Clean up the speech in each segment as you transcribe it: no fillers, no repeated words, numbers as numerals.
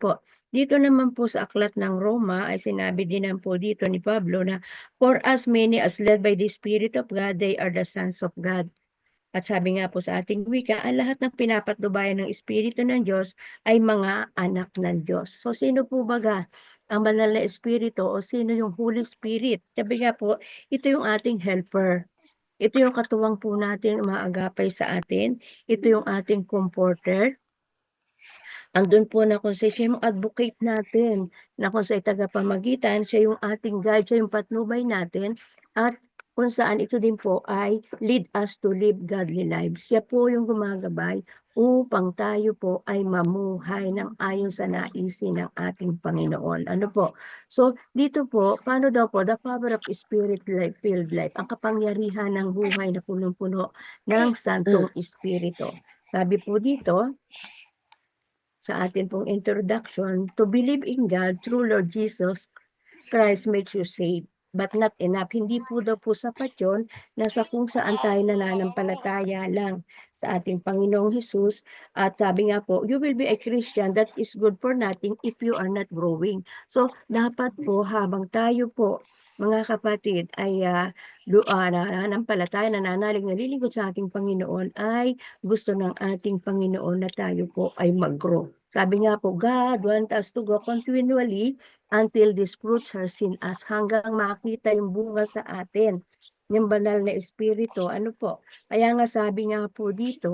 po. Dito naman po sa aklat ng Roma ay sinabi din naman po dito ni Pablo na for as many as led by the Spirit of God, they are the sons of God. At sabi nga po sa ating wika, ang lahat ng pinapatnubayan ng Espiritu ng Diyos ay mga anak ng Diyos. So sino po baga ang banal na Espiritu o sino yung Holy Spirit? Sabi nga po, ito yung ating helper. Ito yung katuwang po natin umaagapay sa atin. Ito yung ating comforter. Andun po na kung siya yung advocate natin, na kung sa'y tagapamagitan, siya yung ating guide, siya yung patnubay natin, at kung saan ito din po ay lead us to live godly lives. Siya po yung gumagabay upang tayo po ay mamuhay ng ayon sa naisin ng ating Panginoon. Ano po? So, dito po, paano daw po? The power of spirit life, filled life. Ang kapangyarihan ng buhay na punong-puno ng Santong Espiritu. Sabi po dito, sa atin pong introduction, to believe in God through Lord Jesus Christ makes you saved, but not enough. Hindi po daw po sapat yun na sa kung saan tayo nananampalataya lang sa ating Panginoong Hesus. At sabi nga po, you will be a Christian that is good for nothing if you are not growing. So, dapat po habang tayo po, mga kapatid, ay nananampalataya, nananalig, nalilingkod sa ating Panginoon, ay gusto ng ating Panginoon na tayo po ay mag-grow. Sabi nga po, God wants us to go continually until these fruits are seen as, hanggang makita yung bunga sa atin, yung banal na Espiritu. Ano po? Kaya nga sabi nga po dito,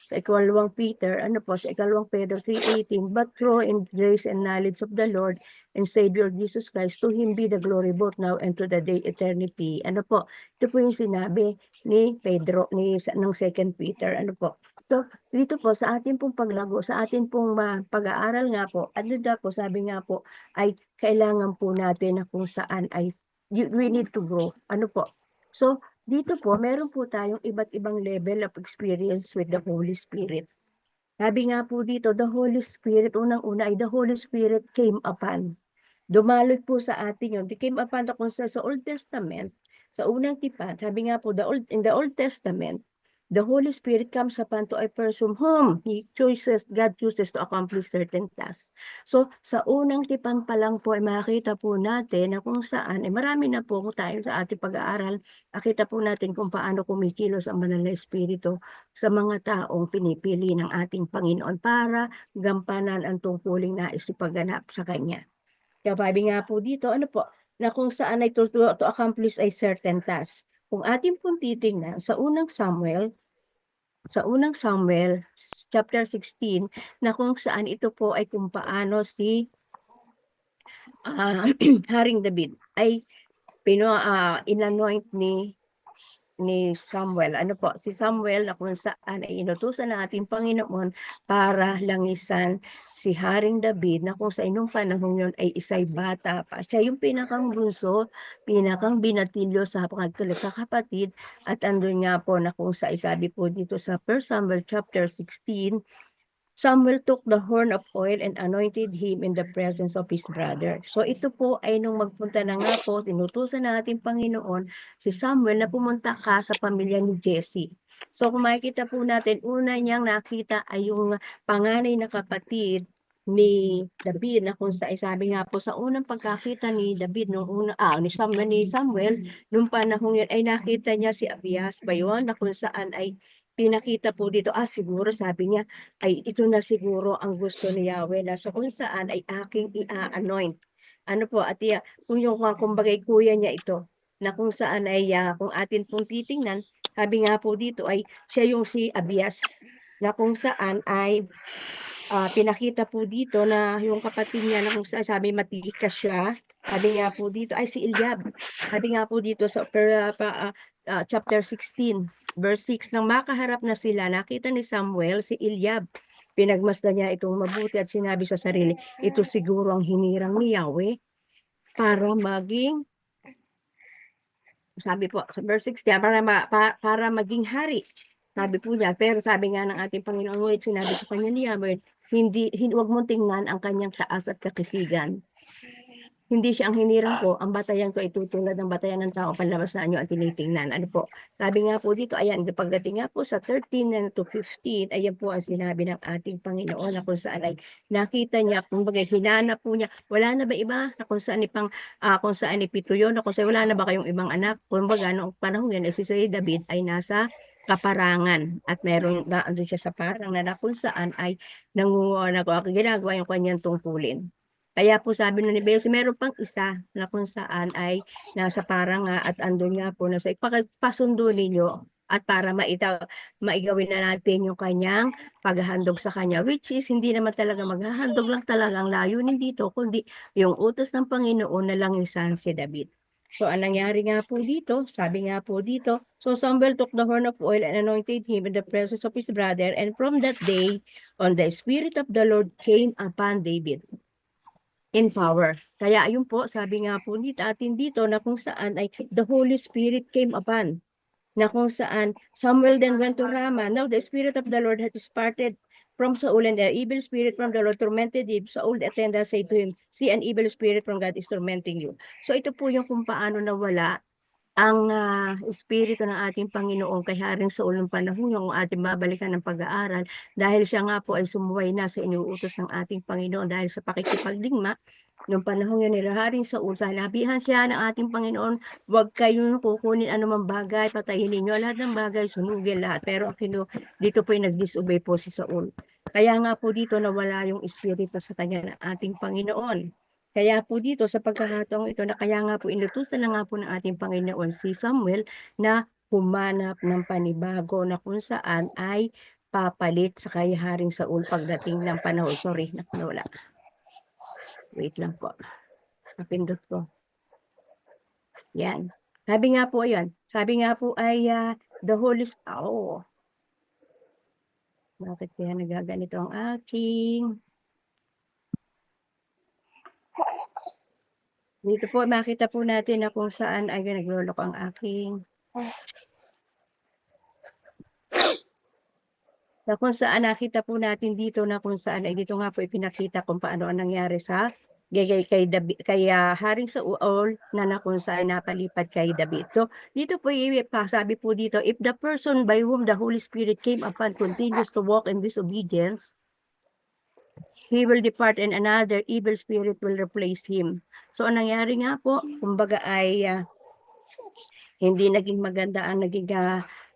sa ikalawang Peter, sa ikalawang Pedro 3:18, but grow in grace and knowledge of the Lord and Savior Jesus Christ, to Him be the glory both now and to the day eternity. Ano po? Ito po yung sinabi ni Pedro, ng 2 Peter. Ano po? So, dito po, sa ating pong paglago, sa ating pong pag-aaral nga po, po, sabi nga po, ay kailangan po natin na kung saan ay we need to grow. Ano po? So, dito po, meron po tayong iba't ibang level of experience with the Holy Spirit. Sabi nga po dito, the Holy Spirit, unang-una ay the Holy Spirit came upon. Dumaloy po sa atin yun. They came upon kung sa Old Testament, sa unang tipan, sabi nga po, in the Old Testament, the Holy Spirit comes upon to a person whom God chooses to accomplish certain tasks. So, sa unang tipan pa lang po ay makita po natin na kung saan, marami na po tayo sa ating pag-aaral, nakita po natin kung paano kumikilos ang banal na Espiritu sa mga taong pinipili ng ating Panginoon para gampanan ang tungkuling nais ipagganap sa Kanya. Kaya sabi nga po dito, na kung saan ay to accomplish a certain task. Kung atin pong titingnan sa unang Samuel, chapter 16, na kung saan ito po ay kung paano si Haring David ay inanoint ni Samuel. Si Samuel na kung saan ay inutusan ng ating Panginoon para langisan si Haring David na kung sa inong panahon yun ay isa'y bata pa. Siya yung pinakang bunso, pinakang binatilyo sa kapatid, at andun nga po na kung sa isabi po dito sa 1 Samuel chapter 16, Samuel took the horn of oil and anointed him in the presence of his brother. So ito po ay nung magpunta na nga po, tinutusan ng ating Panginoon si Samuel na pumunta ka sa pamilya ni Jesse. So kung makikita po natin, una niyang nakita ay yung panganay na kapatid ni David, na kung sabi nga po sa unang pagkakita ni David ni Samuel nung panahon yun ay nakita niya si Abias ba yun, na kung saan ay pinakita po dito, siguro sabi niya, ay ito na siguro ang gusto ni Yahweh na sa kung saan ay aking i-anoint. At kung yung kumbagay kuya niya ito, na kung saan ay kung atin pong titingnan, sabi nga po dito ay siya yung si Abias, na kung saan ay pinakita po dito na yung kapatid niya na kung saan sabi matikas siya, sabi nga po dito ay si Eliab. Sabi nga po dito sa chapter 16, verse 6, nang makaharap na sila, nakita ni Samuel si Eliab. Pinagmasdan niya itong mabuti at sinabi sa sarili, ito siguro ang hinirang ni Yahweh para maging, sabi po sa verse 60, para maging hari. Sabi po niya, pero sabi nga ng ating Panginoon, sinabi sa kanya ni Yahweh, huwag mong tingnan ang kanyang taas at kakisigan. hindi siya ang hinirang po, ang batayan ko ay tutulad ng batayan ng tao, panlabas na anyo ang tinitingnan. Ano po? Sabi nga po dito, ayan, pagdating nga po sa 13 and to 15, ayan po ang sinabi ng ating Panginoon na kung saan ay nakita niya, kumbaga hinanap po niya, wala na ba iba na kung saan ipang, kung saan ipito yun, na kung saan wala na ba kayong ibang anak? Kumbaga, noong panahon yun, si David ay nasa kaparangan at meron na andun siya sa parang na kung saan ay ginagawa yung kanyang tungkulin. Kaya po sabi ni Beyonce, meron pang isa na kung saan ay nasa parang nga at andun nga po na sa ipasundo ninyo at para maigawin na natin yung kanyang paghahandog sa kanya, which is hindi naman talaga maghahandog lang talaga ang layunin dito, kundi yung utos ng Panginoon na langisan si David. So, ang nangyari nga po dito, sabi nga po dito, so Samuel took the horn of oil and anointed him in the presence of his brother, and from that day on the Spirit of the Lord came upon David in power. Kaya ayun po, sabi nga po atin dito na kung saan ay the Holy Spirit came upon, na kung saan Samuel then went to Ramah. Now the Spirit of the Lord had departed from Saul, and the evil spirit from the Lord tormented him. Saul the attendant said to him, see, an evil spirit from God is tormenting you. So ito po yung kung paano nawala ang espiritu ng ating Panginoon kay Haring Saul ng panahon yung ating babalikan ng pag-aaral dahil siya nga po ay sumuway na sa inuutos ng ating Panginoon dahil sa pakikipagdigma nung panahon yun nila Haring Saul, sinabihan siya ng ating Panginoon, huwag kayong kukunin anumang bagay, patayin ninyo lahat ng bagay, sunugin lahat. Pero dito po yung nag-disobey po si Saul. Kaya nga po dito nawala yung espiritu sa kanya ng ating Panginoon. Kaya po dito sa pagkakataong ito na kaya nga po inutusan na nga po ng ating Panginoon si Samuel na humanap ng panibago na kung saan ay papalit sa kay Haring Saul pagdating ng panahon. Sorry, nawala. Wait lang po. Napindot ko. Yan. Sabi nga po yan. Sabi nga po ay the Holy Spirit. Oh. Bakit kaya nagaganito ang aking... Dito po, makita po natin na kung saan ay nagloloko ang aking... Na kung saan nakita po natin dito na kung saan ay dito nga po ipinakita kung paano ang nangyari sa kay Haring Saul na kung saan napalipad kay David. So dito po sabi po dito, if the person by whom the Holy Spirit came upon continues to walk in disobedience, he will depart and another evil spirit will replace him. So ang nangyari nga po, kumbaga ay hindi naging maganda ang naging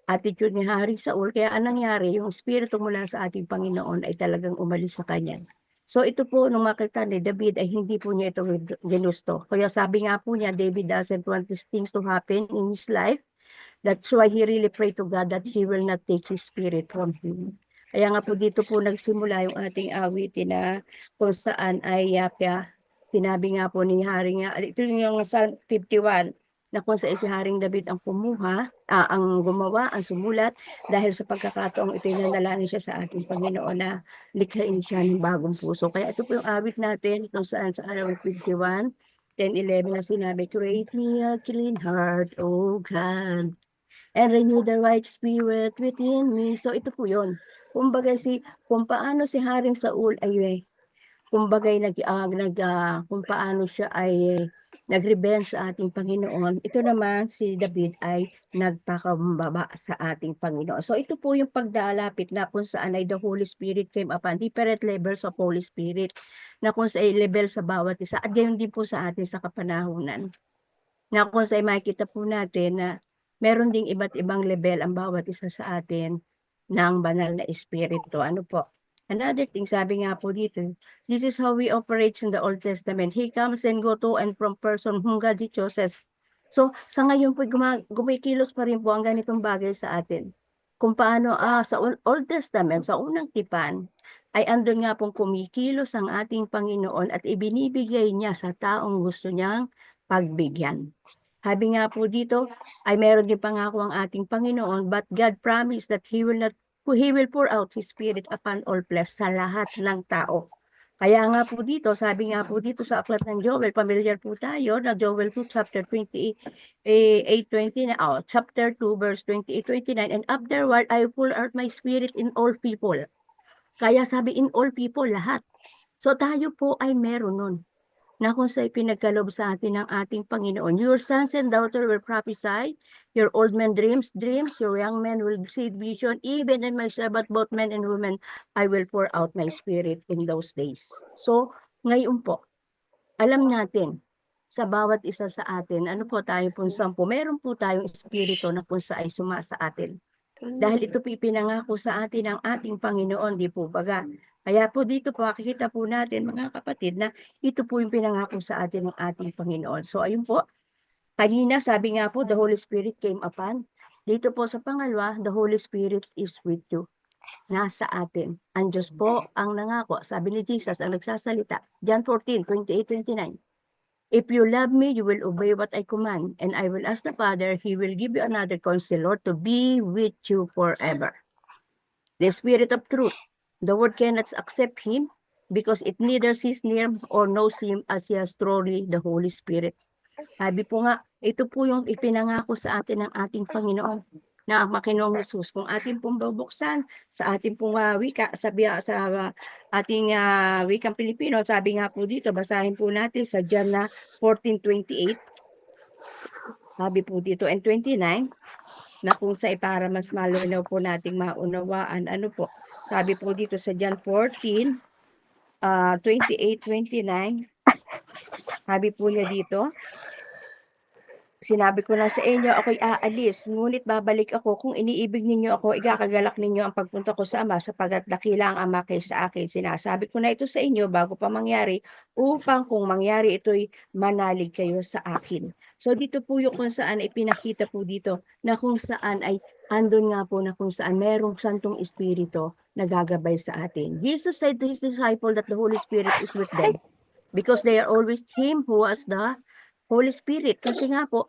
attitude ni Haring Saul, kaya ang nangyari, yung espiritu mula sa ating Panginoon ay talagang umalis sa kanya. So ito po, nung makita ni David, ay hindi po niya ito ginusto. Kaya sabi nga po niya, David doesn't want these things to happen in his life. That's why he really prayed to God that he will not take his spirit from him. Kaya nga po dito po nagsimula yung ating awitin na kung saan ay sinabi nga po ni Haring, ito yung Psalm 51, na kung sa si Haring David ang kumuha, ang gumawa, ang sumulat, dahil sa pagkakataong ito nanalangin siya sa ating Panginoon na likhain siya ng bagong puso. Kaya ito po yung awit natin kung saan sa araw 51, 10:11 na sinabi, create me a clean heart, O God, and renew the right spirit within me. So ito po yun. Kumbaga kung paano si Haring Saul ay kumbaga kung paano siya ay nagrebel sa ating Panginoon, ito naman si David ay nagpakumbaba sa ating Panginoon. So ito po yung pagdalapit na kung saan ay the Holy Spirit came upon, different levels of Holy Spirit, na kung sa level sa bawat isa, at gayon din po sa atin sa kapanahunan. Na kung sa makikita po natin na meron ding iba't ibang level ang bawat isa sa atin ng banal na espiritu. Ano po? Another thing, sabi nga po dito, this is how we operate in the Old Testament. He comes and go to and from person whom God chooses. So, sa ngayon po, gumikilos pa rin po ang ganitong bagay sa atin. Kung paano, sa Old Testament, sa unang tipan, ay andun nga pong kumikilos ang ating Panginoon at ibinibigay niya sa taong gusto niyang pagbigyan. Sabi nga po dito, ay meron din pangako ang ating Panginoon, but God promised that He will pour out His Spirit upon all flesh, sa lahat ng tao. Kaya nga po dito, sabi nga po dito sa aklat ng Joel, familiar po tayo na Joel 2 chapter 28:20, chapter 2 verse 28-29, and afterward I will pour out my Spirit in all people. Kaya sabi in all people, lahat. So tayo po ay meron nun. na kung sa ipinagkaloob sa atin ng ating Panginoon. Your sons and daughters will prophesy, your old men dreams, your young men will see vision, even in my servant, both men and women, I will pour out my spirit in those days. So, ngayon po, alam natin, sa bawat isa sa atin, ano po tayo po 10, meron po tayong espiritu na kung sa ay sumasa atin. Dahil ito po ipinangako sa atin ng ating Panginoon, di po baga. Kaya po dito po, makikita po natin mga kapatid na ito po yung pinangako sa atin ng ating Panginoon. So ayun po, kanina sabi nga po, the Holy Spirit came upon. Dito po sa pangalawa, the Holy Spirit is with you. Nasa atin. Ang Diyos po ang nangako. Sabi ni Jesus, ang nagsasalita. John 14, 28-29. If you love me, you will obey what I command, and I will ask the Father, He will give you another counselor to be with you forever. The Spirit of truth. The world cannot accept Him because it neither sees near or knows Him as He has truly the Holy Spirit. Sabi po nga, ito po yung ipinangako sa atin ng ating Panginoon na ang Panginoong Jesus. Kung ating pong babuksan sa ating pong wika, sa ating wikang Pilipino, sabi nga po dito, basahin po natin sa John 14:28. Sabi po dito, and 29, na kung sa para mas malinaw po nating maunawaan, ano po, sabi po dito sa John 14, 28-29, sabi po niya dito, sinabi ko na sa inyo, ako'y aalis, ngunit babalik ako. Kung iniibig ninyo ako, ikakagalak ninyo ang pagpunta ko sa Ama, sapagat dakila ang Ama kaysa akin. Sinasabi ko na ito sa inyo bago pa mangyari, upang kung mangyari ito'y manalig kayo sa akin. So dito po yung kung saan ipinakita po dito, na kung saan ay andun nga po na kung saan merong Santong Espiritu na gagabay sa atin. Jesus said to His disciple that the Holy Spirit is with them, because they are always Him who has the Holy Spirit. Kasi nga po,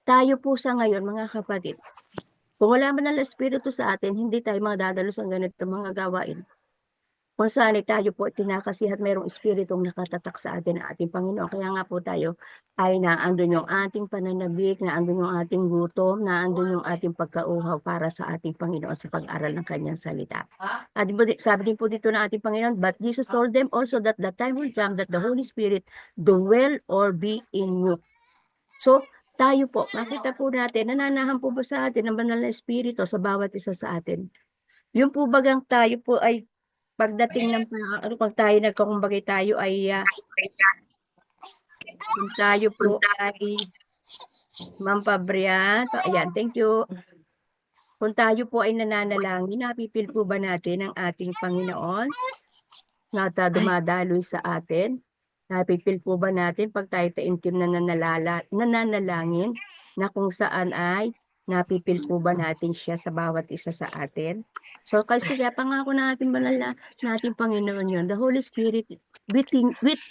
tayo po sa ngayon, mga kapatid, kung wala man ang Espiritu sa atin, hindi tayo madadalos ang ganito mga gawain. Kung saan tayo po tinakasihat mayroong Espiritong nakatatak sa atin ng ating Panginoon. Kaya nga po tayo ay naandun yung ating pananabik, naandun yung ating gutom, naandun yung ating pagkauhaw para sa ating Panginoon sa pag-aral ng kanyang salita. At sabi din po dito ng ating Panginoon, but Jesus told them also that the time will come that the Holy Spirit dwell or be in you. So, tayo po, makita po natin, nananahan po ba sa atin ang banal na Espiritu sa bawat isa sa atin? Yung po bagang tayo po ay pagdating ng pag tayo nagkukumbagay tayo ay kung tayo po ay Ma'am Fabrian, ayan, thank you. Kung tayo po ay nananalangin, napipil po ba natin ang ating Panginoon na dumadaloy sa atin? Napipil po ba natin pag tayo taimtim na nananalangin na kung saan ay napipil po ba natin siya sa bawat isa sa atin? So kasi kaya pangako na ating banal na ating Panginoon yun, the Holy Spirit with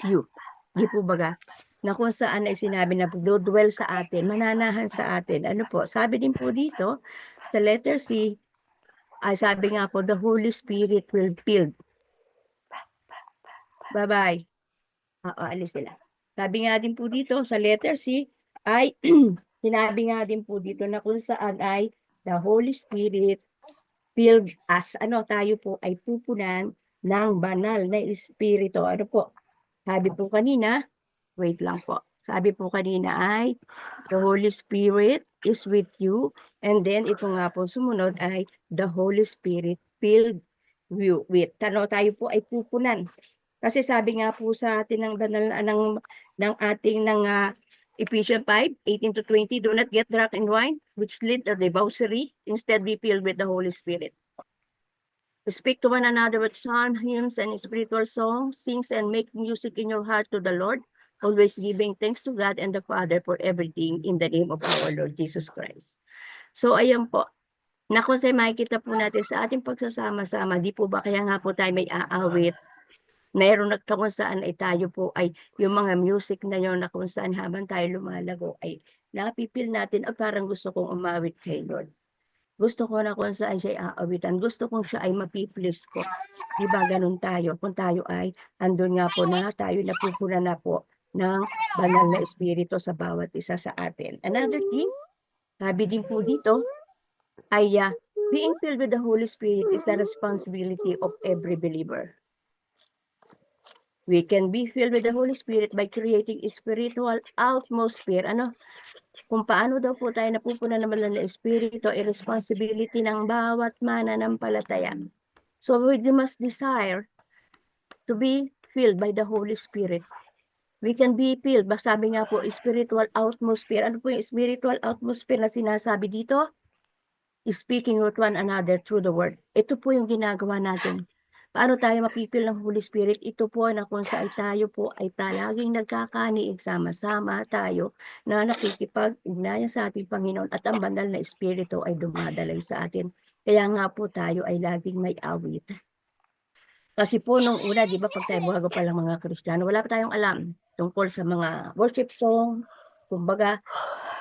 you. Di po baga? Na kung saan ay sinabi na dwell sa atin, mananahan sa atin. Ano po? Sabi din po dito, sa letter C, ay sabi nga po, the Holy Spirit will fill. Bye-bye. Alis sila. Sabi nga din po dito sa letter C ay sinabi nga din po dito na kung saan ay the Holy Spirit filled us. Ano, tayo po ay pupunan ng banal na Espiritu. Ano po? Sabi po kanina, wait lang po. Sabi po kanina ay the Holy Spirit is with you, and then ito nga po sumunod ay the Holy Spirit filled you with. Ano, tayo po ay pupunan. Kasi sabi nga po sa atin ng banal ng ating Ephesians 5:18-20, do not get drunk in wine, which lead to debauchery. Instead, be filled with the Holy Spirit. Speak to one another with psalms, hymns, and spiritual songs. Sing and make music in your heart to the Lord, always giving thanks to God and the Father for everything in the name of our Lord Jesus Christ. So, ayan po. Na kung sa'yo makikita po natin sa ating pagsasama-sama, di po ba kaya nga po tayo may aawit, mayroon kung saan ay tayo po ay yung mga music na yun na kung saan habang tayo lumalago ay napipil natin, parang gusto kong umawit kay Lord. Gusto ko na kung saan siya ay aawitan. Gusto kong siya ay mapiplis ko. Diba ganun tayo? Kung tayo ay andun nga po na tayo napupuna na po ng banal na Espiritu sa bawat isa sa atin. Another thing, sabi din po dito, ay being filled with the Holy Spirit is the responsibility of every believer. We can be filled with the Holy Spirit by creating a spiritual atmosphere. Kung paano daw po tayo napupunan ng banal na Espiritu ay responsibility ng bawat mananampalataya. So we must desire to be filled by the Holy Spirit. We can be filled, sabi nga po, spiritual atmosphere. Ano po yung spiritual atmosphere na sinasabi dito? Speaking with one another through the word. Ito po yung ginagawa natin. Paano tayo mapipil ng Holy Spirit? Ito po na kung saan tayo po ay palaging nagkakaniig, sama-sama tayo na nakikipag-ugnayan sa ating Panginoon at ang banal na Espiritu ay dumadaloy sa atin. Kaya nga po tayo ay laging may awit. Kasi po nung una, di ba, pag tayo bago pa lang mga Kristiyano, wala pa tayong alam tungkol sa mga worship song, kumbaga,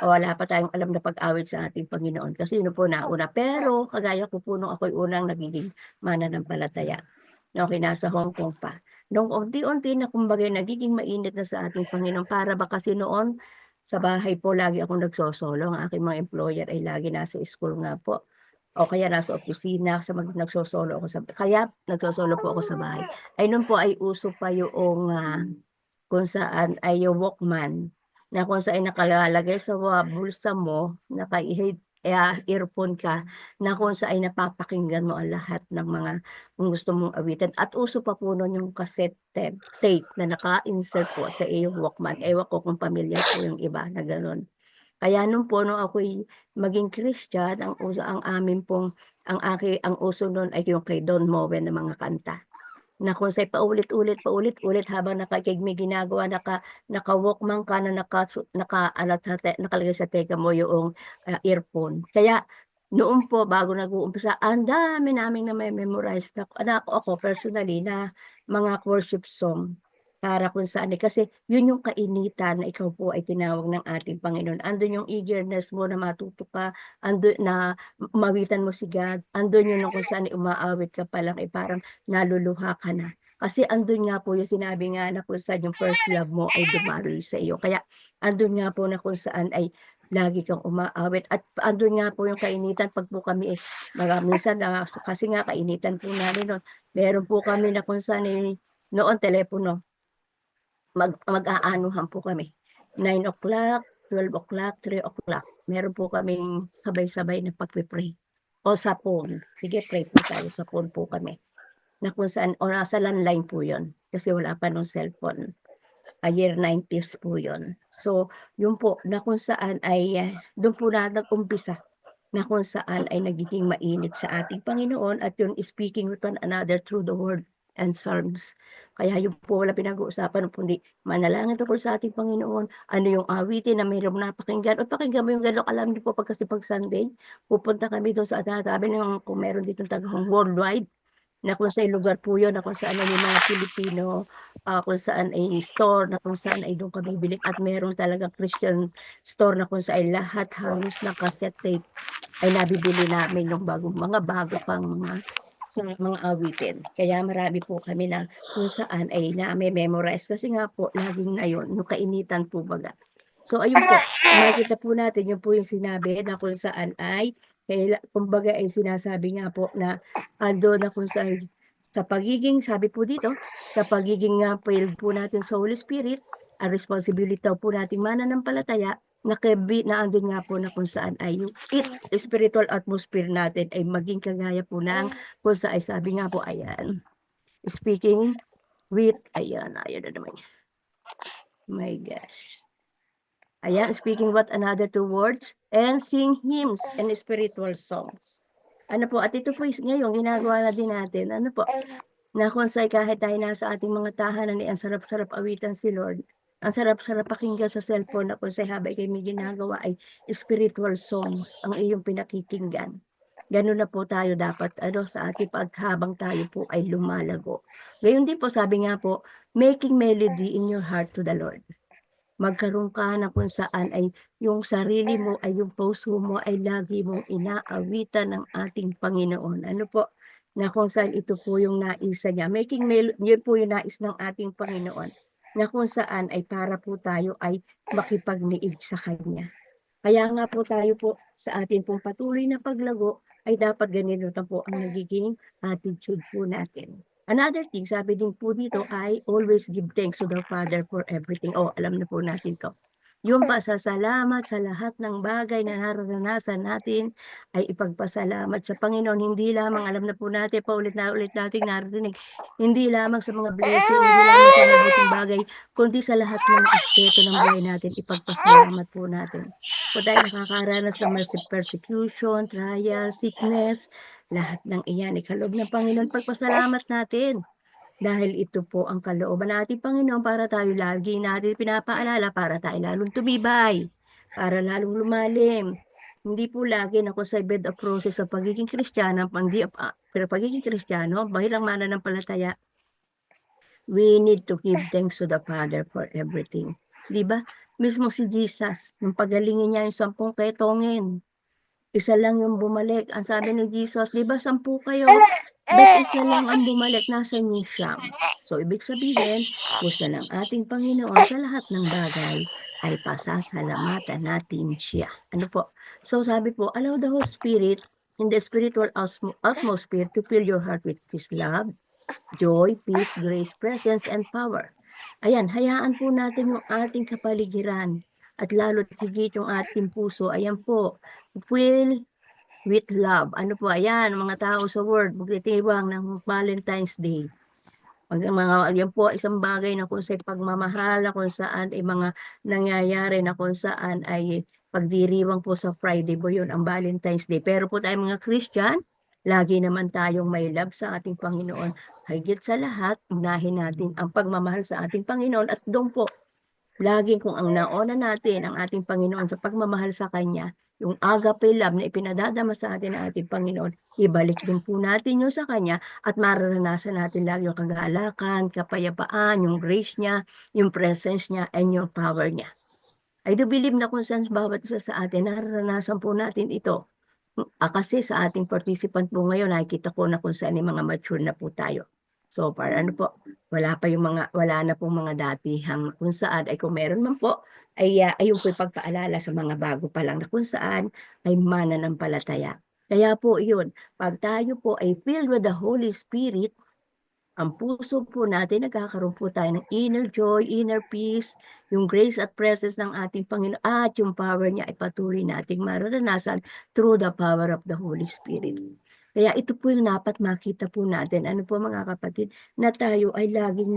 wala pa tayong alam na pag-awit sa ating Panginoon. Kasi yun po nauna. Pero, kagaya ko po nung ako'y unang nagiging mananampalataya. Okay, nasa Hong Kong pa. Nung unti-unti na kumbaga nagiging mainit na sa ating Panginoon, para ba kasi noon, sa bahay po lagi akong nagsosolo. Ang aking mga employer ay lagi nasa school nga po. O kaya nasa opisina, nagsosolo ako kaya nagsosolo po ako sa bahay. Ay noon po ay uso pa yung kung saan ay yung Walkman na kung saan nakalalagay sa bulsa mo, earphone ka, na kung saan napapakinggan mo ang lahat ng mga kung gusto mong awitin. At uso pa po noon yung cassette tape na naka-insert po sa iyong Walkman. Ewan ko kung pamilyar po yung iba na gano'n. Kaya nung po nung ako'y maging Christian, ang uso nun ay yung kay Don Moen na mga kanta. Na kung sa'y paulit-ulit habang may ginagawa, naka-Walkman ka na nakalagay sa teka mo yung earphone. Kaya noon po bago nag-uumpisa, ang dami naming na-memorize na ako personally na mga worship song. Para kung saan kasi yun yung kainitan na ikaw po ay tinawag ng ating Panginoon. Andun yung eagerness mo na matuto ka, andun na mawitan mo si God, andun yun kung saan umaawit ka pa lang parang naluluha ka na. Kasi andun nga po yung sinabi nga na kung saan yung first love mo ay dumaloy sa iyo. Kaya andun nga po na kung saan ay lagi kang umaawit. At andun nga po yung kainitan pag po kami minsan kasi nga kainitan po namin noon. Meron po kami na kung saan noon telepono. Mag-aanuhan po kami. 9 o'clock, 12 o'clock, 3 o'clock. Meron po kaming sabay-sabay na pagpe-pray. O sa phone. Sige, pray po tayo sa phone po kami. Na kung saan, o nasa landline po yun. Kasi wala pa nung cellphone. Year 90s po yun. So, yun po, na kung saan ay, doon po na nag-umpisa na kung saan ay nagiging mainit sa ating Panginoon at yung speaking with one another through the word and psalms. Kaya yung po wala pinag-uusapan, kundi manalangin tungkol sa ating Panginoon, ano yung awitin na mayroong napakinggan, o pakinggan mo yung gano'n. Alam niyo po, kasi pag Sunday, pupunta kami doon sa sabi ng kung meron dito tagahong worldwide, na kung saan lugar po yun, na kung saan may mga Pilipino, kung saan ay store, na kung saan ay doon kami bibili, at meron talaga Christian store na kung saan lahat halos na cassette tape ay nabibili namin yung mga bago pang sa mga awitin. Kaya marami po kami na kung saan ay na-memorize kasi nga po laging ngayon yung kainitan po baga. So ayun po, makikita po natin yun po yung sinabi na kung saan ay kumbaga ay sinasabi nga po na ando na kung saan sa pagiging, sabi po dito, sa pagiging filled po natin sa Holy Spirit, ang responsibility po nating mananampalataya na andun nga po na kung saan ay yung spiritual atmosphere natin ay maging kagaya po ng kung saan ay sabi nga po, ayan, speaking with, ayan na naman. My gosh. Ayan, speaking what another two words and sing hymns and spiritual songs. Ano po, at ito po ngayon, ginagawa na din natin, ano po, na kung saan kahit tayo nasa ating mga tahanan, ang sarap-sarap awitan si Lord. Ang sarap-sarap pakinggan sa cellphone na kung saan habang kayo may ginagawa ay spiritual songs ang iyong pinakikinggan. Ganun na po tayo dapat sa ating paghabang tayo po ay lumalago. Ngayon din po, sabi nga po, making melody in your heart to the Lord. Magkaroon ka na kung saan ay yung sarili mo ay yung puso mo ay lagi mong inaawitan ng ating Panginoon. Ano po? Na kung saan ito po yung nais niya. Yun po yung nais ng ating Panginoon. Na kung saan ay para po tayo ay makipagniig sa Kanya. Kaya nga po tayo po sa ating pong patuloy na paglago ay dapat ganito na po ang nagiging attitude po natin. Another thing, sabi din po dito, I always give thanks to the Father for everything. Oh, alam na po natin 'to. Yung pasasalamat sa lahat ng bagay na nararanasan natin ay ipagpasalamat sa Panginoon. Hindi lamang, alam na po natin, paulit na ulit nating naririnig, hindi lamang sa mga blessing, hindi lamang sa mabuting bagay, kundi sa lahat ng aspeto ng buhay natin, ipagpasalamat po natin. Kung tayo nakakaranas ng persecution, trial, sickness, lahat ng iyan ay kaloob ng Panginoon, pagpasalamat natin. Dahil ito po ang kalooban nating Panginoon para tayo lagi natin pinapaalala para tayo lalong tumibay, para lalong lumalim. Hindi po lagi na sa bed of roses sa pagiging Kristiyano, pero pagiging Kristiyano bilang mananampalataya, we need to give thanks to the Father for everything. 'Di ba? Mismo si Jesus, nung pagalingin niya yung 10 ketongin, isa lang yung bumalik. Ang sabi ni Jesus, 'di ba 10 kayo? Ba't isa lang ang bumalik? Nasaan yung siyam? So, ibig sabihin, gusto ng ating Panginoon sa lahat ng bagay ay pasasalamatan natin siya. Ano po? So, sabi po, allow the Holy Spirit in the spiritual atmosphere to fill your heart with His love, joy, peace, grace, presence, and power. Ayan, hayaan po natin yung ating kapaligiran at lalo't higit yung ating puso. Ayan po, fill with love. Ano po, ayan, mga tao sa world, magtitiwang ng Valentine's Day. Yan po isang bagay na kung sa pagmamahal, na kung saan ay mga nangyayari na kung saan ay pagdiriwang po sa Friday po yun, ang Valentine's Day. Pero po tayong mga Christian, lagi naman tayong may love sa ating Panginoon. Higit sa lahat, unahin natin ang pagmamahal sa ating Panginoon at doon po, laging kung ang nauna natin ang ating Panginoon sa pagmamahal sa Kanya, yung agape love na ipinadadama sa atin ng ating Panginoon, ibalik din po natin yun sa Kanya at mararanasan natin lagi yung kagalakan, kapayapaan, yung grace niya, yung presence niya, and yung power niya. I do believe na kung saan bawat isa sa atin, nararanasan po natin ito. Kasi sa ating participant po ngayon, nakikita ko na kung saan yung mga mature na po tayo. So far, ano po, wala na pong mga datihang kung saan ay kung meron man po, ay ayun po pagpaalala sa mga bago pa lang na kung saan ay mananampalataya. Kaya po yun, pag tayo po ay filled with the Holy Spirit, ang puso po natin nagkakaroon po tayo ng inner joy, inner peace, yung grace at presence ng ating Panginoon at yung power niya ay patuloy nating mararanasan through the power of the Holy Spirit. Kaya ito po yung dapat makita po natin. Ano po mga kapatid, na tayo ay laging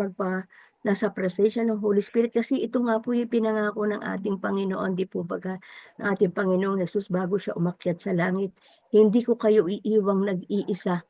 nasa presensya ng Holy Spirit kasi ito nga po yung pinangako ng ating Panginoon, di po baga ng ating Panginoong Jesus bago siya umakyat sa langit. Hindi ko kayo iiwang nag-iisa,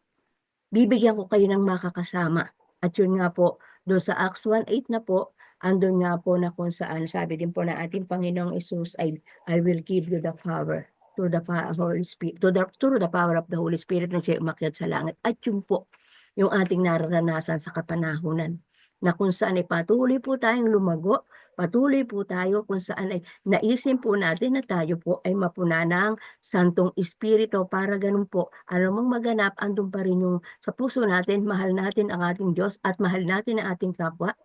bibigyan ko kayo ng makakasama. At yun nga po, doon sa Acts 1:8 na po, andun nga po na kung saan sabi din po na ating Panginoong Hesus ay, I will give you the power through the Holy Spirit, through the power of the Holy Spirit na siya umakyat sa langit. At yun po, yung ating nararanasan sa kapanahunan, na kung saan ay patuloy po tayong lumago, patuloy po tayo kung saan ay naisin po natin na tayo po ay mapuna ng Santong Espiritu para ganun po, anumang maganap, andun pa rin yung sa puso natin, mahal natin ang ating Diyos at mahal natin ang ating kapwa.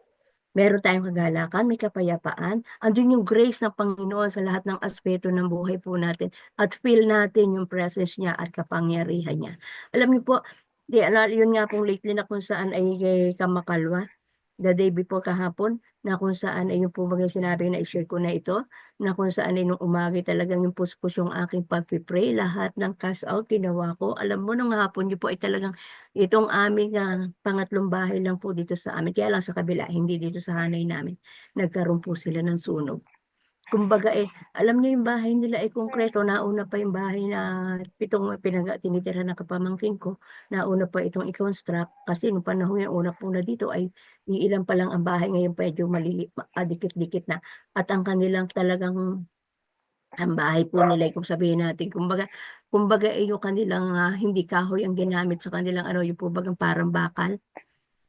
Meron tayong kagalakan, may kapayapaan, andun yung grace ng Panginoon sa lahat ng aspeto ng buhay po natin at feel natin yung presence niya at kapangyarihan niya. Alam niyo po, yun nga pong lately na kung saan ay kamakalwa, the day before kahapon, na kung saan ay yung po mga sinabi na i-share ko na ito, na kung saan ay nung umaga talagang yung puspos yung aking pagpipray, lahat ng cash out ginawa ko. Alam mo, nung hapon niyo po ay talagang itong aming pangatlong bahay lang po dito sa amin, kaya lang sa kabila, hindi dito sa hanay namin, nagkaroon po sila ng sunog. Kumbaga alam niyo yung bahay nila ay konkreto, nauna pa yung bahay na tinitirahan ng kapamangkin ko, nauna pa itong i-construct kasi nung panahon yung una po na dito ay iilan pa lang ang bahay, ngayon medyo dikit-dikit na. At ang kanilang talagang ang bahay po nila kung sabihin natin kumbaga yung kanilang hindi kahoy ang ginamit sa kanilang yung po bagang parang bakal.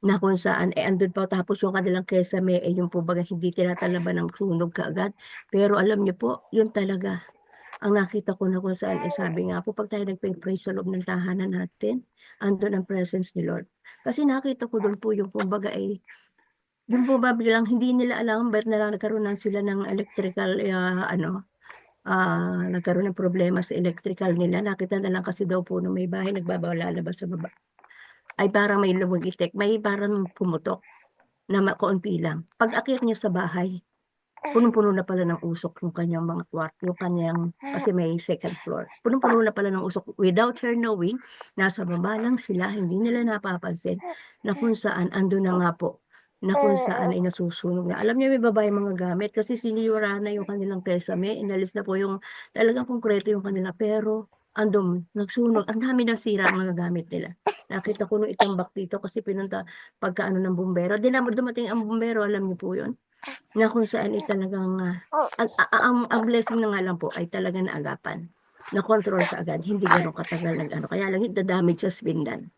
Na kung saan, andun pa tapos yung kanilang kesame, yung po baga hindi tinatalaban ng sunog kaagad. Pero alam niyo po, yun talaga, ang nakita ko na kung saan, sabi nga po, pag tayo nagpe-pray sa loob ng tahanan natin, andun ang presence ni Lord. Kasi nakita ko doon po yung kumbaga yung po ba bilang hindi nila alam ba't nagkaroon na sila ng electrical, nagkaroon ng problema sa electrical nila. Nakita na lang kasi daw po nung may bahay nagbabawal lalabas sa baba. ay parang may lumigitik, may parang pumutok na kaunti lang. Pag-akyat niya sa bahay, punong-puno na pala ng usok yung kanyang mga kwarto, yung kanyang, kasi may second floor. Punong-puno na pala ng usok. Without her knowing, nasa baba lang sila, hindi nila napapansin na kung saan, andun na nga po, na kung saan ay nasusunog na. Alam niyo, may baba yung mga gamit kasi sinira na yung kanilang kesame, inalis na po yung talagang konkreto yung kanila, pero andun, nagsunog. Ang dami ng sira ang mga gamit nila. Nakita ko nung itambak dito kasi pinunta pagkaano ng bumbero. Dumating ang bumbero, alam niyo po yun, na kung saan ay talagang ang blessing na nga lang po ay talagang naagapan. Na-control kaagad, hindi gano'ng katagal nag-ano. Kaya lang yung damage sa spindle.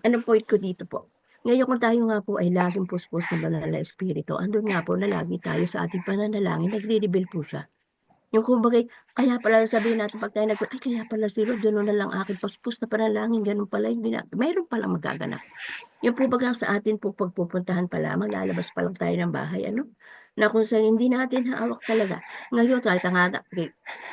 Ano point ko dito po? Ngayon kung tayo nga po ay laging puspos ng banal na espiritu, andun nga po na lagi tayo sa ating pananalangin, nagre-reveal po siya. Yung kumbaga'y, kaya pala sabihin natin pag tayo ay kaya pala si Lord, gano'n na lang aking puspos na panalangin, gano'n pala yung mayroon palang magaganap. Yung po baga sa atin po pagpupuntahan pa lamang, lalabas pa lang tayo ng bahay, ano, na kung saan hindi natin hawak talaga. Ngayon kahit nga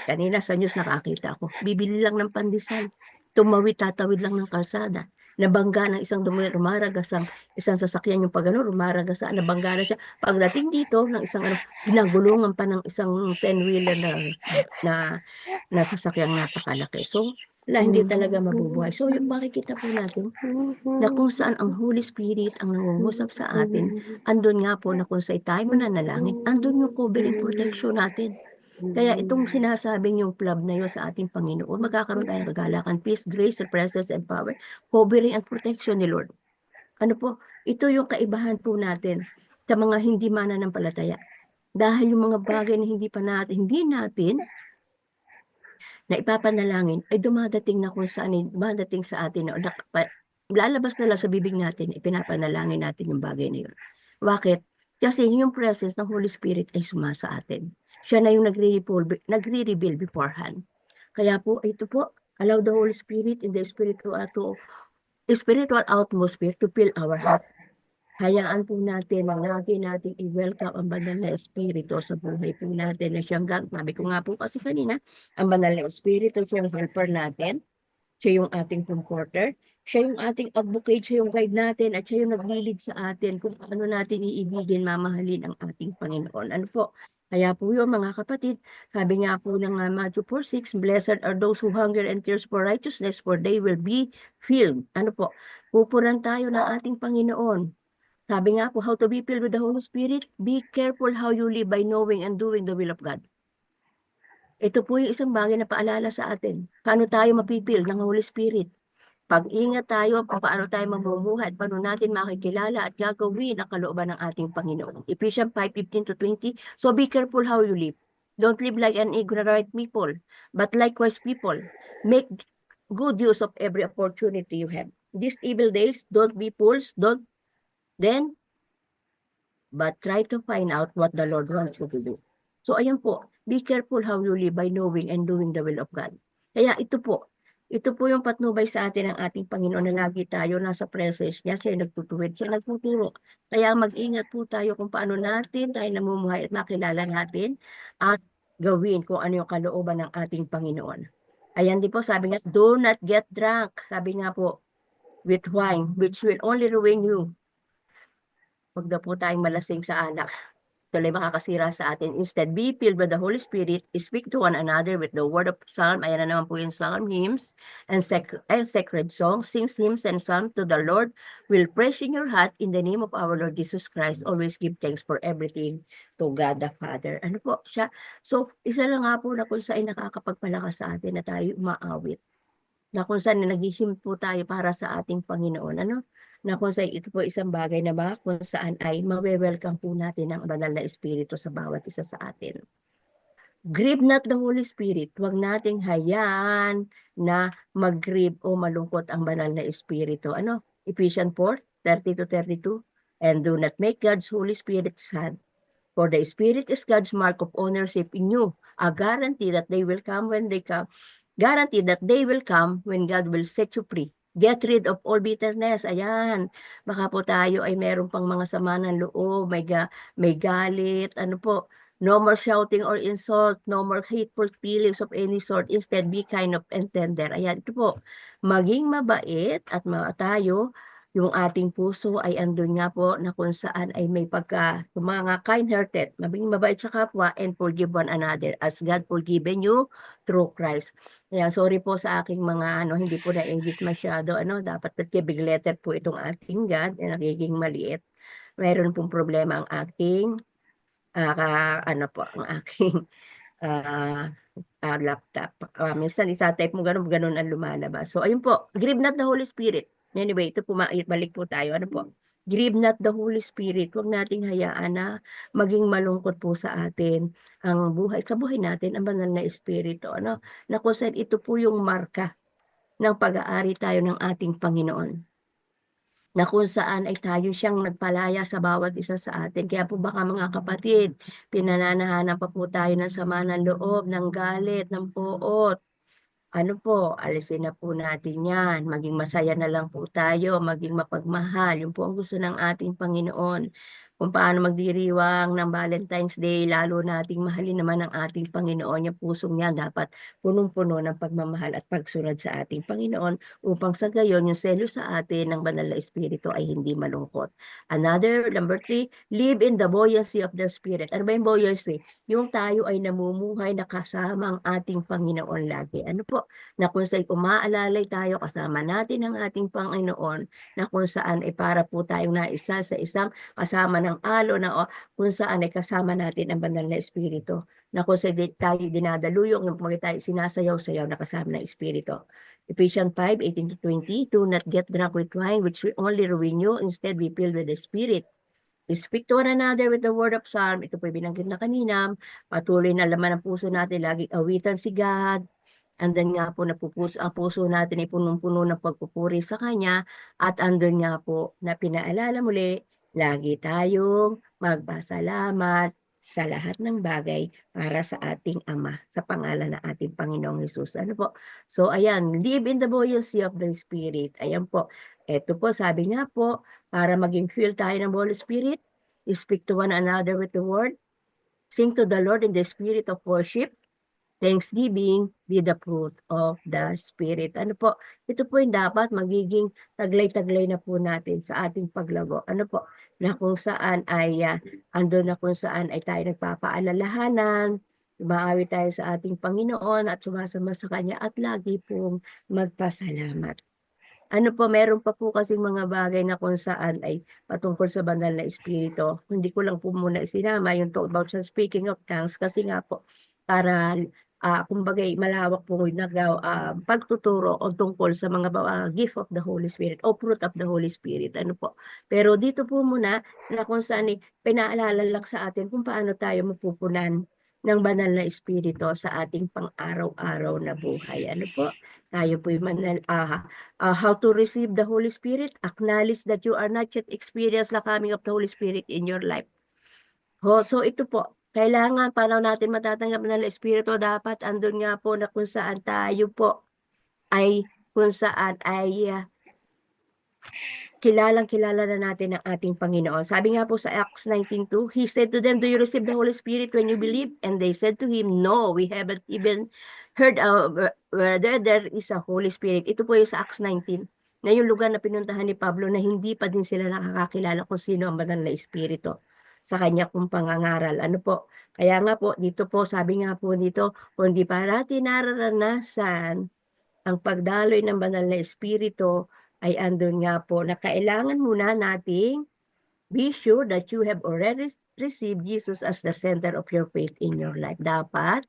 kanina sa news nakakita ako, bibili lang ng pandesal, tatawid lang ng kalsada, nabangga ng isang rumaragas ang isang sasakyan yung pag-ano, rumaragas nabangga na siya. Pagdating dito ng isang ano, ginagulungan pa ng isang 10-wheeler na sasakyang napakalaki. So, hindi talaga mabubuhay. So, yung makikita po natin na kung saan ang Holy Spirit ang nangungusap sa atin, andun nga po na kung saan tayo mananalangin, andun yung covering protection natin. Kaya itong sinasabing yung club na yun sa ating Panginoon, magkakaroon tayo ng kagalakan, peace, grace, presence, and power, covering and protection ni Lord. Ano po, ito yung kaibahan po natin sa mga hindi mananampalataya. Dahil yung mga bagay na hindi natin na ipapanalangin ay dumadating na kung saan dumadating sa atin na lalabas na lang sa bibig natin, ipinapanalangin natin yung bagay na yun. Bakit? Kasi yung presence ng Holy Spirit ay sumasa atin. Siya na yung nagre-reveal beforehand. Kaya po, ito po, allow the Holy Spirit in the spiritual atmosphere to fill our heart. Hayaan po natin na lagi natin i-welcome ang banal na espiritu sa buhay po natin na siyang sabi ko nga po kasi kanina, ang banal na espiritu siya yung helper natin, siya yung ating comforter, siya yung ating advocate, siya yung guide natin, at siya yung naglilid sa atin kung paano natin iibigin, mamahalin ang ating Panginoon. Ano po? Kaya po yun mga kapatid, sabi nga po ng Matthew 4:6, blessed are those who hunger and thirst for righteousness, for they will be filled. Ano po? Pupunan tayo ng ating Panginoon. Sabi nga po, how to be filled with the Holy Spirit, be careful how you live by knowing and doing the will of God. Ito po yung isang bagay na paalala sa atin. Paano tayo mapipil ng Holy Spirit? Pag-ingat tayo, paano tayo mamumuhay, paano natin makikilala at gagawin ang kalooban ng ating Panginoon. Ephesians 5:15-20, so be careful how you live. Don't live like an ignorant people, but like wise people. Make good use of every opportunity you have. These evil days, don't be fools, but try to find out what the Lord wants you to do. So ayan po, be careful how you live by knowing and doing the will of God. Kaya ito po yung patnubay sa atin ng ating Panginoon na lagi tayo nasa presence niya, siya nagtutuwid, siya nagtuturo. Kaya mag-ingat po tayo kung paano natin tayo namumuhay at makilala natin at gawin kung ano yung kalooban ng ating Panginoon. Ayan din po, sabi nga, do not get drunk, sabi nga po, with wine, which will only ruin you. Huwag na po tayong malasing sa alak. Tuloy makakasira sa atin. Instead, be filled with the Holy Spirit. Speak to one another with the word of psalm. Ayan na naman po yung psalm, hymns, and sacred songs. Sing hymns and psalms to the Lord. Will praise in your heart in the name of our Lord Jesus Christ. Always give thanks for everything to God the Father. Ano po siya? So, isa lang nga po na kung saan nakakapagpalakas sa atin na tayo umaawit. Na kung saan naghihim po tayo para sa ating Panginoon. Ano? Na kung saan ito po isang bagay na kung saan ay mawe-welcome po natin ang banal na espiritu sa bawat isa sa atin. Grieve not the Holy Spirit. Huwag nating hayaan na mag-grieve o malungkot ang banal na espiritu. Ano? Ephesians 4:30-32. And do not make God's Holy Spirit sad. For the Spirit is God's mark of ownership in you. A guarantee that they will come when God will set you free. Get rid of all bitterness. Ayan. Baka po tayo ay meron pang mga sama ng loob, may galit, ano po. No more shouting or insult, no more hateful feelings of any sort. Instead, be kind of and tender. Ayan, ito po. maging mabait at tayo, yung ating puso ay andun nga po na kung saan ay may yung mga kind-hearted, maging mabait sa kapwa and forgive one another as God forgiven you through Christ. Kaya sorry po sa aking mga hindi po na-edit masyado, dapat big letter po itong ating God na nagiging maliit. Mayroon pong problema ang aking ang aking ah, laptop. Minsan ita-type mo gano'n ang lumalabas. So ayun po, grieve not the Holy Spirit. Anyway, ito po balik po tayo. Ano po? Grieve not the Holy Spirit. Huwag nating hayaan na maging malungkot po sa atin ang sa buhay natin, ang banal na espiritu, na kung saan ito po yung marka ng pag-aari tayo ng ating Panginoon. Na kung saan ay tayo siyang nagpalaya sa bawat isa sa atin. Kaya po baka mga kapatid, pinananahanan pa po tayo ng sama ng loob, ng galit, ng poot. Ano po, alisin na po natin yan. Maging masaya na lang po tayo, maging mapagmahal. Yun po ang gusto ng ating Panginoon. Kung paano magdiriwang ng Valentine's Day, lalo nating mahalin naman ang ating Panginoon. Yung pusong niya dapat punong-puno ng pagmamahal at pagsunod sa ating Panginoon upang sa gayon yung selos sa atin ng banal na espiritu ay hindi malungkot. Number 3, live in the buoyancy of the Spirit. Ano ba yung buoyancy? Yung tayo ay namumuhay na kasama ang ating Panginoon lagi. Ano po? Na kung saan umaalalay tayo, kasama natin ang ating Panginoon, na kung saan ay para po tayong naisa sa isang kasama ng alo na kung saan ay kasama natin ang banal na espiritu. Na kung saan tayo dinadaluyong, yung pag tayo sinasayaw-sayaw na kasama ng espiritu. Ephesians 5:18-20, do not get drunk with wine, which will only ruin you. Instead, be filled with the Spirit. Speak to one another with the word of psalm. Ito po binanggit na kanina. Patuloy na laman ng puso natin, laging awitan si God. Andun nga po ang puso natin ay punong-puno ng pagpupuri sa Kanya at andun nga po na pinaalala muli, lagi tayong magpasalamat sa lahat ng bagay para sa ating Ama, sa pangalan ng ating Panginoong Hesus. Ano po? So ayan, live in the buoyancy of the Spirit. Ayan po. Ito po, sabi nga po, para maging filled tayo ng Holy Spirit, speak to one another with the word, sing to the Lord in the spirit of worship, thanksgiving be the fruit of the Spirit. Ano po? Ito po yung dapat magiging taglay-taglay na po natin sa ating paglago. Ano po? Na kung saan ay andun na kung saan ay tayo nagpapaalalahanan, umaawi tayo sa ating Panginoon at sumasama sa Kanya at lagi pong magpasalamat. Ano po, meron pa po kasing mga bagay na kung saan ay patungkol sa banal na espiritu. Hindi ko lang po muna isinama yung talk about sa speaking of tongues kasi nga po para kumbaga malawak po yung pagtuturo o tungkol sa mga gift of the Holy Spirit o fruit of the Holy Spirit. Ano po. Pero dito po muna na kung saan pinaalala lang sa atin kung paano tayo mapupunan ng banal na espiritu sa ating pang-araw-araw na buhay. Ano po? Tayo po how to receive the Holy Spirit, acknowledge that you are not yet experienced the coming of the Holy Spirit in your life. So ito po, kailangan para natin matatanggap ng Espiritu, dapat andun nga po na kung saan tayo po ay kilalang-kilala na natin ang ating Panginoon. Sabi nga po sa Acts 19:2, He said to them, do you receive the Holy Spirit when you believe? And they said to Him, no, we haven't even heard whether there is a Holy Spirit. Ito po yung sa Acts 19, na yung lugar na pinuntahan ni Pablo na hindi pa din sila nakakakilala kung sino ang banal na Espiritu sa kanya pong pangangaral. Ano po? Kaya nga po, dito po, sabi nga po dito, kung di pa natin nararanasan ang pagdaloy ng banal na Espiritu, ay andun nga po na kailangan muna nating be sure that you have already received Jesus as the center of your faith in your life. Dapat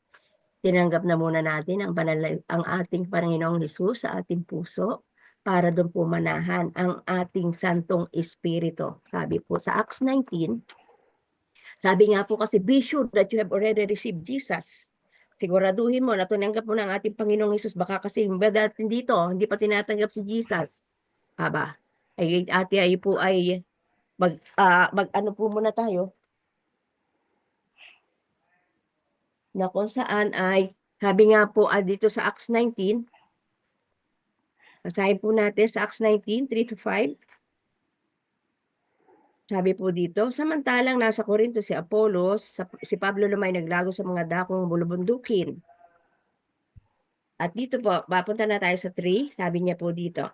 tinanggap na muna natin ang ating Panginoong Hesus sa ating puso para doon po manahan ang ating Santong Espiritu. Sabi po sa Acts 19, sabi nga po kasi, be sure that you have already received Jesus. Siguraduhin mo na tinanggap mo ng ating Panginoong Hesus. Baka kasi dating dito, hindi pa tinatanggap si Jesus. Aba, ay ate ay po ay ano po muna tayo. Na kung saan ay, sabi nga po dito sa Acts 19, basahin po natin sa Acts 19, 3-5. Sabi po dito, samantalang nasa Corinto si Apollos, si Pablo naman ay naglago sa mga dakong bulubundukin. At dito po, papunta na tayo sa 3, sabi niya po dito.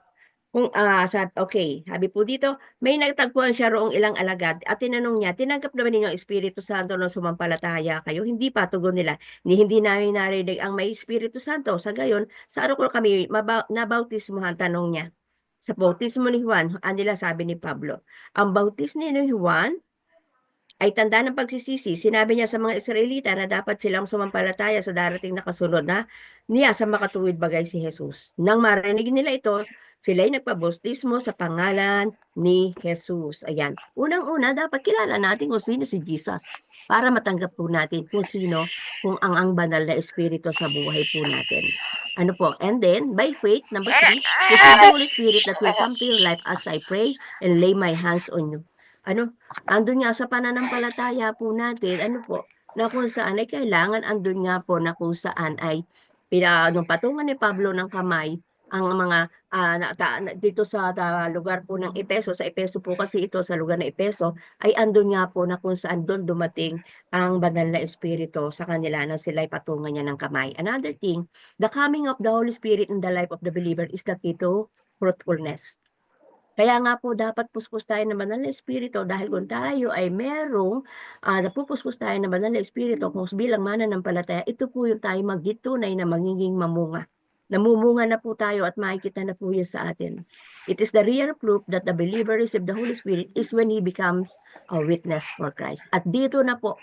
Sabi po dito, may nagtagpuan siya roong ilang alagad at tinanong niya, tinanggap naman ninyo ang Espiritu Santo nung sumampalataya kayo? Hindi pa, tugon nila. Hindi namin narinig ang may Espiritu Santo. Sa gayon, sa araw ko kami nabautismuhan, tanong niya. Sa bautismo ni Juan, nila sabi ni Pablo, ang bautismo ni Juan ay tanda ng pagsisisi. Sinabi niya sa mga Israelita na dapat silang sumampalataya sa darating na kasunod na niya sa makatuwid bagay si Jesus. Nang marinig nila ito, sila'y nagpabautismo sa pangalan ni Jesus. Ayan. Unang-una, dapat kilala natin kung sino si Jesus para matanggap po natin kung sino, kung ang banal na espiritu sa buhay po natin. Ano po? And then, by faith, number 3, receive the Holy Spirit that will come to your life as I pray and lay my hands on you. Andun nga sa pananampalataya po natin, na kung saan ay kailangan andun nga po na kung saan ay nung patungan ni Pablo ng kamay ang mga dito sa lugar po ng Epeso, sa Epeso po kasi ito, sa lugar ng Epeso, ay andun nga po na kung saan doon dumating ang banal na espiritu sa kanila na sila'y patungan niya ng kamay. Another thing, the coming of the Holy Spirit in the life of the believer is the key to fruitfulness. Kaya nga po dapat puspos tayo ng banal na espiritu dahil kung tayo ay merong napupuspos tayo ng banal na espiritu kung bilang mananampalataya, ito po yung tayo magditunay na magiging mamunga. Namumunga na po tayo at makikita na po yun sa atin. It is the real proof that the believer received the Holy Spirit is when he becomes a witness for Christ. At dito na po,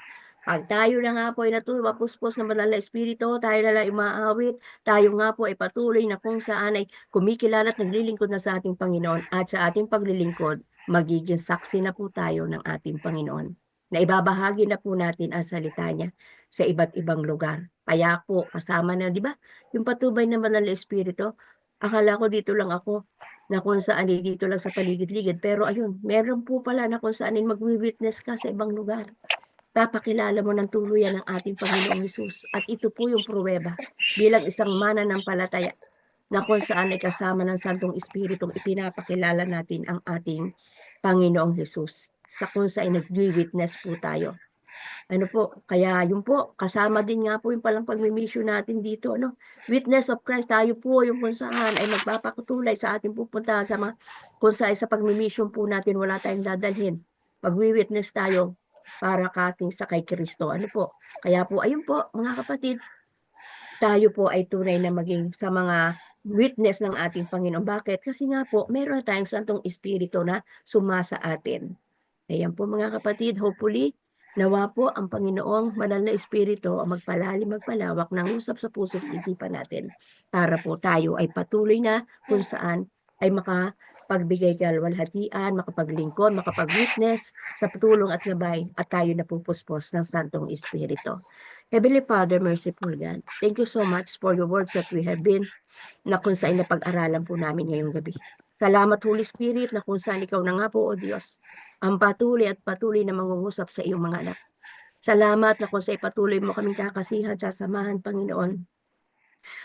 pag tayo na nga po ay mapuspos ng banal na espiritu, tayo na lang umaawit, tayo nga po ay patuloy na kung saan ay kumikilala at naglilingkod na sa ating Panginoon at sa ating paglilingkod, magiging saksi na po tayo ng ating Panginoon. Na ibabahagi na po natin ang salita niya sa iba't ibang lugar. Kaya po, kasama na, di ba? Yung patubay ng banal na espiritu, akala ko dito lang ako, na kung saan dito lang sa paligid-ligid. Pero ayun, meron po pala na kung saan mag-witness ka sa ibang lugar. Papakilala mo ng tuluyan ng ating Panginoong Hesus. At ito po yung pruweba bilang isang mananampalataya na kung saan ay kasama ng Santong Espiritong ipinapakilala natin ang ating Panginoong Hesus. Sa kung saan nag-witness po tayo. Kaya yun po, kasama din nga po yung palang pagmimisyon natin dito, Witness of Christ, tayo po yung kung saan ay magpapakutulay sa ating pupunta sa mga, kung saan sa pagmimisyon po natin wala tayong dadalhin. Pag-witness tayo para kating sa kay Kristo. Kaya po, ayun po, mga kapatid, tayo po ay tunay na maging sa mga witness ng ating Panginoon. Bakit? Kasi nga po, meron tayong Santong Espiritu na sumasa atin. Ayan po mga kapatid, hopefully, nawa po ang Panginoong Banal na Espiritu ang magpalalim, magpalawak ng usap sa puso at isipan natin para po tayo ay patuloy na kung saan ay makapagbigay kalwalhatian, makapaglingkod, makapag-witness sa tulong at gabay at tayo na pupuspos ng Santong Espiritu. Heavenly Father, merciful God, thank you so much for your words that we have been na kung saan napag-aralan po namin ngayong gabi. Salamat Holy Spirit na kung saan ikaw na nga po, O Diyos, ang patuloy na mangungusap sa iyong mga anak. Salamat na kung saan patuloy mo kaming kakasihan, sasamahan, Panginoon.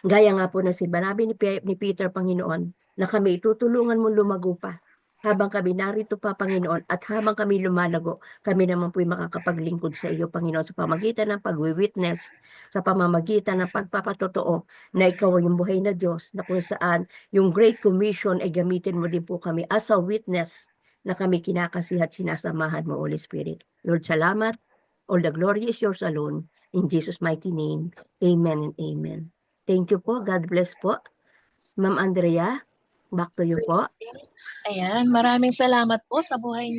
Gaya nga po na si Banabi ni Peter, Panginoon, na kami itutulungan mo lumago pa. Habang kami narito pa, Panginoon, at habang kami lumalago, kami naman po'y makakapaglingkod sa iyo, Panginoon, sa pamagitan ng pag-witness, sa pamamagitan ng pagpapatotoo na ikaw ay yung buhay na Diyos, na kung saan yung Great Commission ay gamitin mo din po kami as a witness na kami kinakasihat, sinasamahan mo, Holy Spirit. Lord, salamat. All the glory is yours alone. In Jesus' mighty name, amen and amen. Thank you po. God bless po. Ma'am Andrea, back to you po. Ayan, maraming salamat po sa buhay niyo.